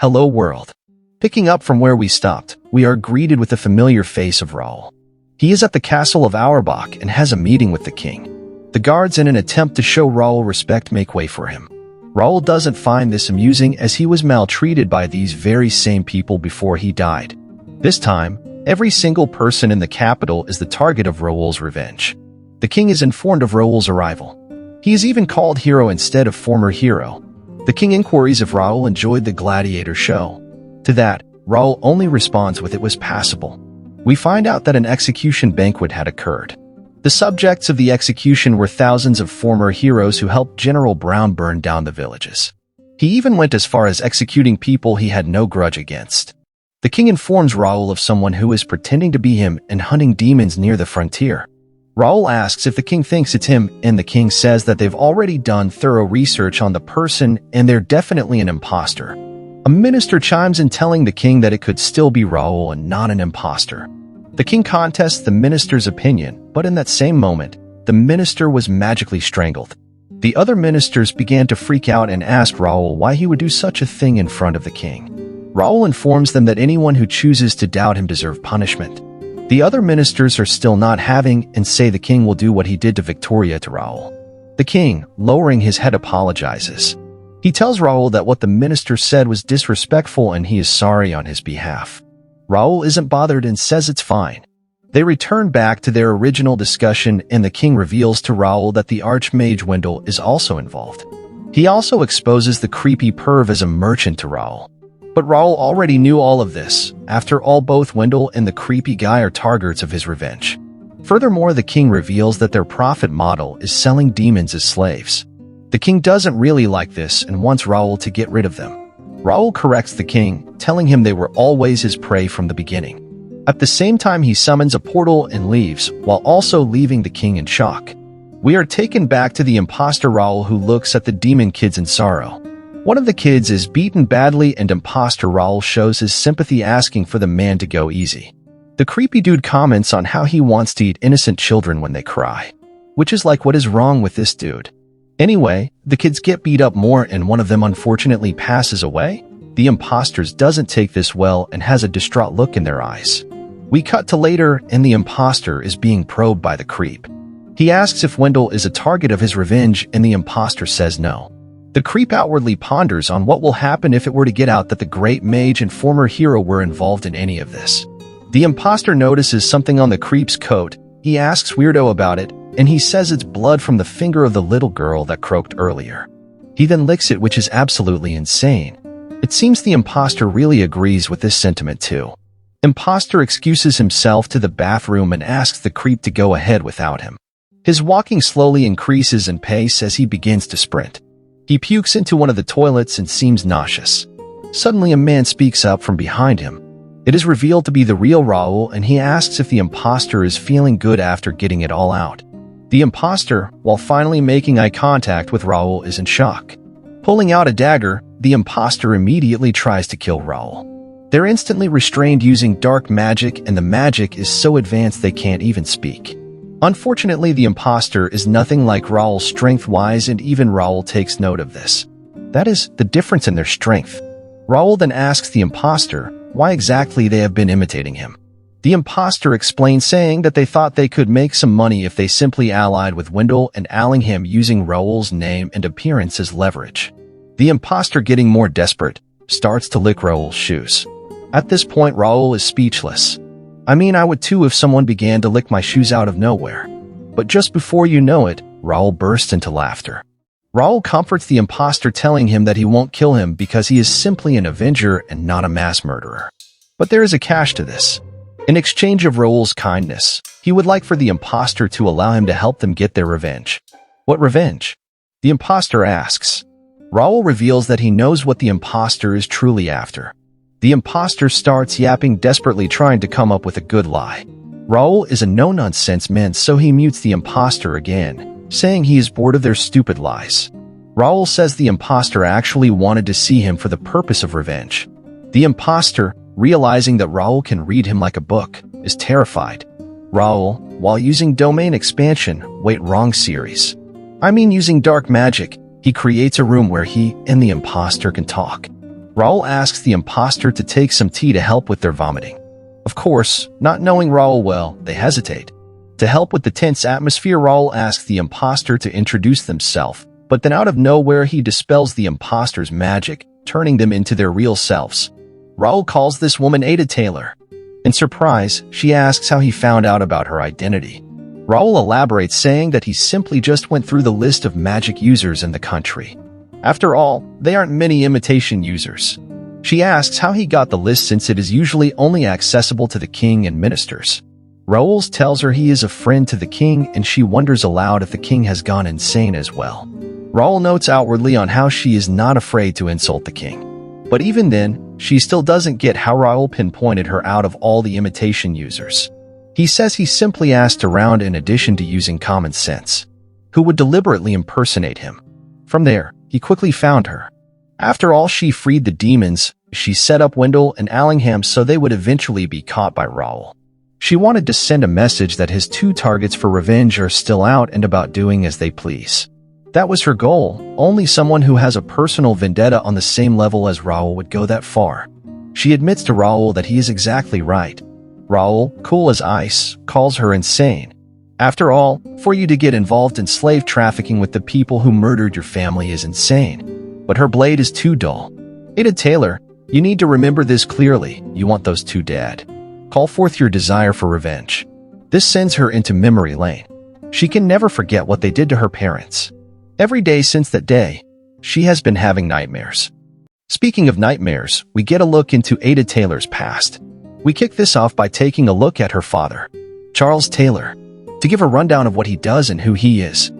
Hello world. Picking up from where we stopped, we are greeted with the familiar face of Raoul. He is at the castle of Auerbach and has a meeting with the king. The guards, in an attempt to show Raoul respect, make way for him. Raoul doesn't find this amusing, as he was maltreated by these very same people before he died. This time, every single person in the capital is the target of Raoul's revenge. The king is informed of Raoul's arrival. He is even called hero instead of former hero. The king inquires if Raoul enjoyed the gladiator show. To that, Raoul only responds with "it was passable." We find out that an execution banquet had occurred. The subjects of the execution were thousands of former heroes who helped General Brown burn down the villages. He even went as far as executing people he had no grudge against. The king informs Raoul of someone who is pretending to be him and hunting demons near the frontier. Raoul asks if the king thinks it's him, and the king says that they've already done thorough research on the person and they're definitely an imposter. A minister chimes in, telling the king that it could still be Raoul and not an imposter. The king contests the minister's opinion, but in that same moment, the minister was magically strangled. The other ministers began to freak out and asked Raoul why he would do such a thing in front of the king. Raoul informs them that anyone who chooses to doubt him deserves punishment. The other ministers are still not having and say the king will do what he did to Victoria to Raoul. The king, lowering his head, apologizes. He tells Raoul that what the minister said was disrespectful and he is sorry on his behalf. Raoul isn't bothered and says it's fine. They return back to their original discussion, and the king reveals to Raoul that the archmage Wendell is also involved. He also exposes the creepy perv as a merchant to Raoul. But Raoul already knew all of this. After all, both Wendell and the creepy guy are targets of his revenge. Furthermore, the king reveals that their profit model is selling demons as slaves. The king doesn't really like this and wants Raoul to get rid of them. Raoul corrects the king, telling him they were always his prey from the beginning. At the same time, he summons a portal and leaves, while also leaving the king in shock. We are taken back to the imposter Raoul, who looks at the demon kids in sorrow. One of the kids is beaten badly, and imposter Raoul shows his sympathy, asking for the man to go easy. The creepy dude comments on how he wants to eat innocent children when they cry, which is like, what is wrong with this dude? Anyway, the kids get beat up more and one of them unfortunately passes away. The imposters doesn't take this well and has a distraught look in their eyes. We cut to later, and the imposter is being probed by the creep. He asks if Wendell is a target of his revenge, and the imposter says no. The creep outwardly ponders on what will happen if it were to get out that the great mage and former hero were involved in any of this. The imposter notices something on the creep's coat. He asks Weirdo about it, and he says it's blood from the finger of the little girl that croaked earlier. He then licks it, which is absolutely insane. It seems the imposter really agrees with this sentiment too. Imposter excuses himself to the bathroom and asks the creep to go ahead without him. His walking slowly increases in pace as he begins to sprint. He pukes into one of the toilets and seems nauseous. Suddenly, a man speaks up from behind him. It is revealed to be the real Raoul, and he asks if the imposter is feeling good after getting it all out. The imposter, while finally making eye contact with Raoul, is in shock. Pulling out a dagger, the imposter immediately tries to kill Raoul. They're instantly restrained using dark magic, and the magic is so advanced they can't even speak. Unfortunately, the imposter is nothing like Raoul strength-wise, and even Raoul takes note of this. That is, the difference in their strength. Raoul then asks the imposter why exactly they have been imitating him. The imposter explains, saying that they thought they could make some money if they simply allied with Wendell and allying him, using Raoul's name and appearance as leverage. The imposter, getting more desperate, starts to lick Raoul's shoes. At this point, Raoul is speechless. I mean, I would too if someone began to lick my shoes out of nowhere. But just before you know it, Raoul bursts into laughter. Raoul comforts the imposter, telling him that he won't kill him because he is simply an avenger and not a mass murderer. But there is a catch to this. In exchange of Raoul's kindness, he would like for the imposter to allow him to help them get their revenge. What revenge? The imposter asks. Raoul reveals that he knows what the imposter is truly after. The imposter starts yapping desperately, trying to come up with a good lie. Raoul is a no-nonsense man, so he mutes the imposter again, saying he is bored of their stupid lies. Raoul says the imposter actually wanted to see him for the purpose of revenge. The imposter, realizing that Raoul can read him like a book, is terrified. Raoul, while using domain expansion, wait, wrong series. I mean using dark magic, he creates a room where he and the imposter can talk. Raoul asks the imposter to take some tea to help with their vomiting. Of course, not knowing Raoul well, they hesitate. To help with the tense atmosphere, Raoul asks the imposter to introduce themselves, but then out of nowhere he dispels the imposter's magic, turning them into their real selves. Raoul calls this woman Ada Taylor. In surprise, she asks how he found out about her identity. Raoul elaborates, saying that he simply just went through the list of magic users in the country. After all, they aren't many imitation users. She asks how he got the list since it is usually only accessible to the king and ministers. Raoul tells her he is a friend to the king, and she wonders aloud if the king has gone insane as well. Raoul notes outwardly on how she is not afraid to insult the king. But even then, she still doesn't get how Raoul pinpointed her out of all the imitation users. He says he simply asked around in addition to using common sense. Who would deliberately impersonate him? From there, he quickly found her. After all, she freed the demons. She set up Wendell and Allingham so they would eventually be caught by Raoul. She wanted to send a message that his two targets for revenge are still out and about doing as they please. That was her goal. Only someone who has a personal vendetta on the same level as Raoul would go that far. She admits to Raoul that he is exactly right. Raoul, cool as ice, calls her insane. After all, for you to get involved in slave trafficking with the people who murdered your family is insane. But her blade is too dull. Ada Taylor, you need to remember this clearly. You want those two dead. Call forth your desire for revenge. This sends her into memory lane. She can never forget what they did to her parents. Every day since that day, she has been having nightmares. Speaking of nightmares, we get a look into Ada Taylor's past. We kick this off by taking a look at her father, Charles Taylor. To give a rundown of what he does and who he is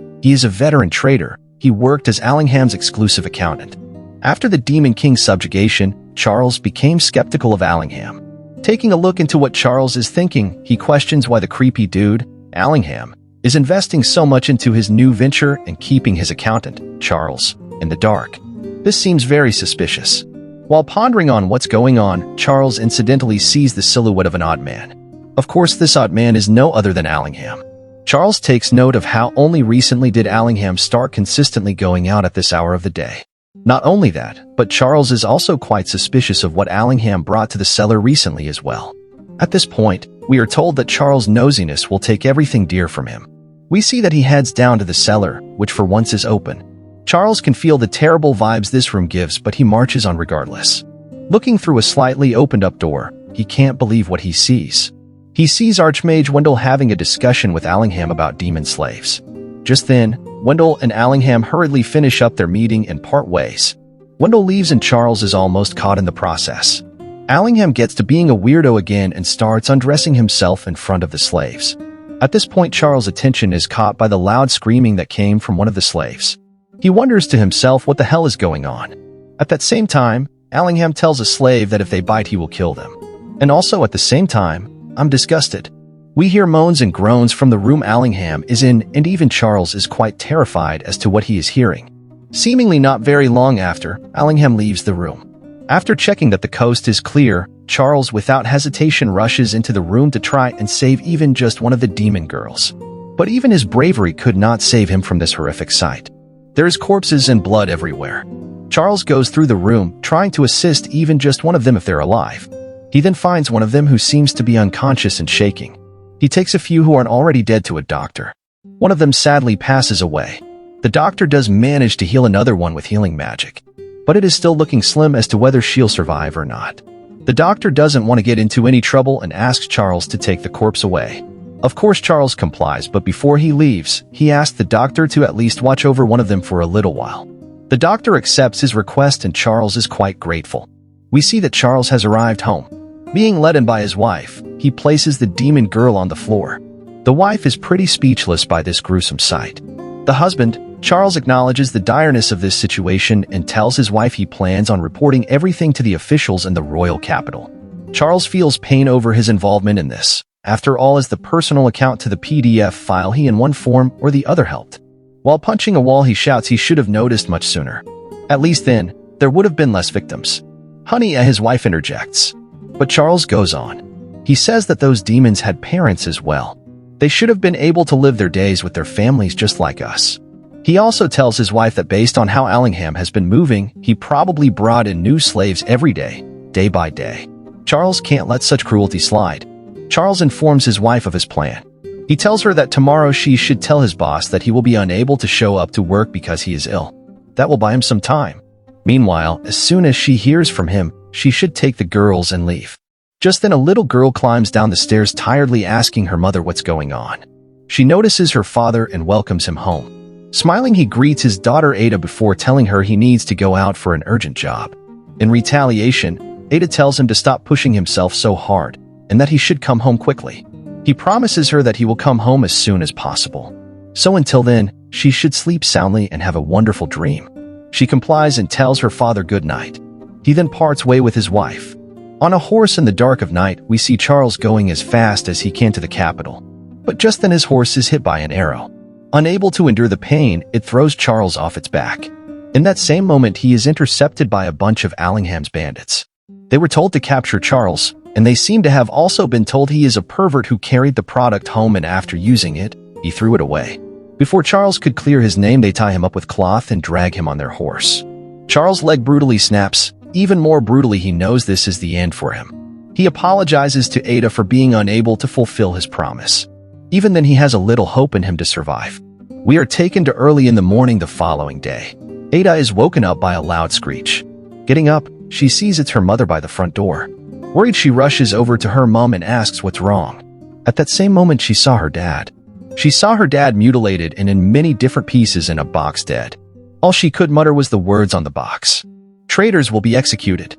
a veteran trader. He worked as Allingham's exclusive accountant. After the Demon King's subjugation, Charles became skeptical of Allingham. Taking a look into what Charles is thinking, he questions why the creepy dude, Allingham, is investing so much into his new venture and keeping his accountant, Charles, in the dark. This seems very suspicious. While pondering on what's going on, Charles incidentally sees the silhouette of an odd man. Of course, this odd man is no other than Allingham. Charles takes note of how only recently did Allingham start consistently going out at this hour of the day. Not only that, but Charles is also quite suspicious of what Allingham brought to the cellar recently as well. At this point, we are told that Charles' nosiness will take everything dear from him. We see that he heads down to the cellar, which for once is open. Charles can feel the terrible vibes this room gives, but he marches on regardless. Looking through a slightly opened-up door, he can't believe what he sees. He sees Archmage Wendell having a discussion with Allingham about demon slaves. Just then, Wendell and Allingham hurriedly finish up their meeting and part ways. Wendell leaves and Charles is almost caught in the process. Allingham gets to being a weirdo again and starts undressing himself in front of the slaves. At this point, Charles' attention is caught by the loud screaming that came from one of the slaves. He wonders to himself what the hell is going on. At that same time, Allingham tells a slave that if they bite he will kill them. And also at the same time, I'm disgusted. We hear moans and groans from the room Allingham is in, and even Charles is quite terrified as to what he is hearing. Seemingly not very long after, Allingham leaves the room. After checking that the coast is clear, Charles without hesitation rushes into the room to try and save even just one of the demon girls. But even his bravery could not save him from this horrific sight. There is corpses and blood everywhere. Charles goes through the room, trying to assist even just one of them if they're alive. He then finds one of them who seems to be unconscious and shaking. He takes a few who aren't already dead to a doctor. One of them sadly passes away. The doctor does manage to heal another one with healing magic, but it is still looking slim as to whether she'll survive or not. The doctor doesn't want to get into any trouble and asks Charles to take the corpse away. Of course, Charles complies, but before he leaves, he asks the doctor to at least watch over one of them for a little while. The doctor accepts his request and Charles is quite grateful. We see that Charles has arrived home. Being led in by his wife, he places the demon girl on the floor. The wife is pretty speechless by this gruesome sight. The husband, Charles, acknowledges the direness of this situation and tells his wife he plans on reporting everything to the officials in the royal capital. Charles feels pain over his involvement in this. After all, as the personal account to the PDF file he in one form or the other helped. While punching a wall, he shouts he should have noticed much sooner. At least then, there would have been less victims. Honey, his wife interjects. But Charles goes on. He says that those demons had parents as well. They should have been able to live their days with their families just like us. He also tells his wife that based on how Allingham has been moving, he probably brought in new slaves every day, day by day. Charles can't let such cruelty slide. Charles informs his wife of his plan. He tells her that tomorrow she should tell his boss that he will be unable to show up to work because he is ill. That will buy him some time. Meanwhile, as soon as she hears from him, she should take the girls and leave. Just then a little girl climbs down the stairs tiredly asking her mother what's going on. She notices her father and welcomes him home. Smiling, he greets his daughter Ada before telling her he needs to go out for an urgent job. In retaliation, Ada tells him to stop pushing himself so hard and that he should come home quickly. He promises her that he will come home as soon as possible. So until then, she should sleep soundly and have a wonderful dream. She complies and tells her father good night. He then parts way with his wife. On a horse in the dark of night, we see Charles going as fast as he can to the capital. But just then his horse is hit by an arrow. Unable to endure the pain, it throws Charles off its back. In that same moment, he is intercepted by a bunch of Allingham's bandits. They were told to capture Charles, and they seem to have also been told he is a pervert who carried the product home and after using it, he threw it away. Before Charles could clear his name, they tie him up with cloth and drag him on their horse. Charles' leg brutally snaps. Even more brutally, he knows this is the end for him. He apologizes to Ada for being unable to fulfill his promise. Even then, he has a little hope in him to survive. We are taken to early in the morning the following day. Ada is woken up by a loud screech. Getting up, she sees it's her mother by the front door. Worried, she rushes over to her mom and asks what's wrong. At that same moment, she saw her dad. She saw her dad mutilated and in many different pieces in a box dead. All she could mutter was the words on the box. Traitors will be executed.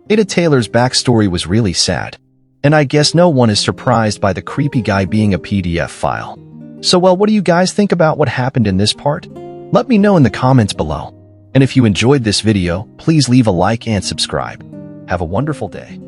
Ada Taylor's backstory was really sad. And I guess no one is surprised by the creepy guy being a PDF file. So well, what do you guys think about what happened in this part? Let me know in the comments below. And if you enjoyed this video, please leave a like and subscribe. Have a wonderful day.